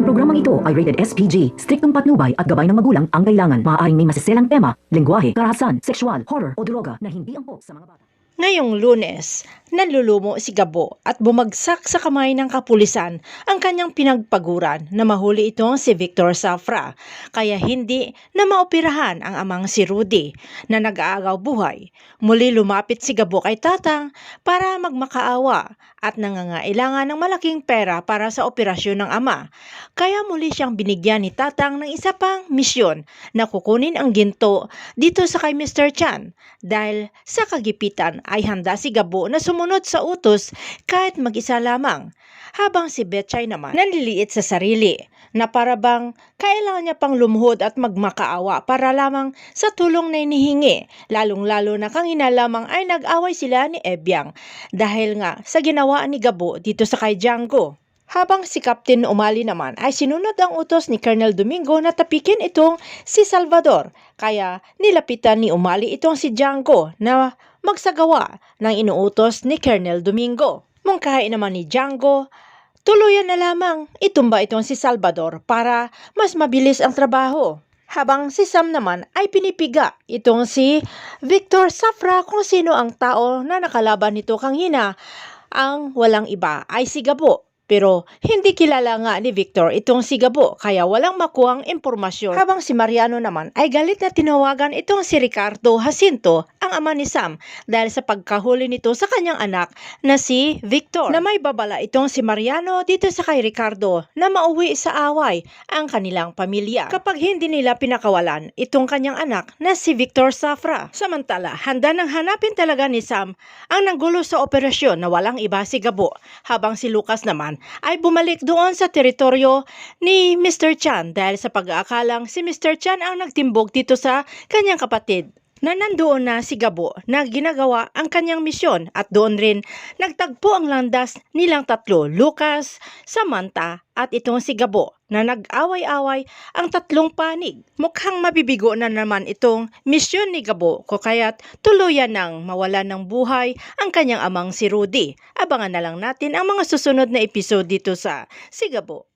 Ang programang ito ay rated SPG, striktong patnubay at gabay ng magulang ang kailangan. Maaaring may masiselang tema, lengguwahe, karahasan, sexual, horror o droga na hindi angkop sa mga bata. Ngayong Lunes, nanlulumo si Gabo at bumagsak sa kamay ng kapulisan ang kanyang pinagpaguran na mahuli itong si Victor Safra, kaya hindi na maoperahan ang amang si Rudy na nag-aagaw buhay. Muli lumapit si Gabo kay Tatang para magmakaawa at nangangailangan ng malaking pera para sa operasyon ng ama. Kaya muli siyang binigyan ni Tatang ng isa pang misyon na kukunin ang ginto dito sa kay Mr. Chan dahil sa kagipitan ay handa si Gabo na sumunod sa utos kahit mag-isa lamang, habang si Betchay naman nanliliit sa sarili na parabang kailangan niya pang lumuhod at magmakaawa para lamang sa tulong na inihingi, lalong-lalo na kanina lamang ay nag-away sila ni Ebyang dahil nga sa ginawa ni Gabo dito sa kay Django. Habang si Captain Umali naman ay sinunod ang utos ni Colonel Domingo na tapikin itong si Salvador, kaya nilapitan ni Umali itong si Django na magsagawa ng inuutos ni Colonel Domingo. Mungkahi naman ni Django, tuluyan na lamang itumba itong si Salvador para mas mabilis ang trabaho. Habang si Sam naman ay pinipiga itong si Victor Safra kung sino ang tao na nakalaban nito kanina. Ang walang iba ay si Gabo. Pero hindi kilala nga ni Victor itong si Gabo kaya walang makuhang impormasyon. Habang si Mariano naman ay galit na tinawagan itong si Ricardo Jacinto, ang ama ni Sam, dahil sa pagkahuli nito sa kanyang anak na si Victor. Na may babala itong si Mariano dito sa kay Ricardo na mauwi sa away ang kanilang pamilya kapag hindi nila pinakawalan itong kanyang anak na si Victor Safra. Samantala, handa nang hanapin talaga ni Sam ang nanggulo sa operasyon na walang iba si Gabo, habang si Lucas naman ay bumalik doon sa teritoryo ni Mr. Chan dahil sa pag-aakalang si Mr. Chan ang nagtimbog dito sa kanyang kapatid na nandoon na si Gabo na ginagawa ang kanyang misyon, at doon rin nagtagpo ang landas nilang tatlo, Lucas, Samantha at itong si Gabo na nag-away-away ang tatlong panig. Mukhang mabibigo na naman itong misyon ni Gabo ko kaya't tuluyan nang mawalan ng buhay ang kanyang amang si Rudy. Abangan na lang natin ang mga susunod na episode dito sa Si Gabo.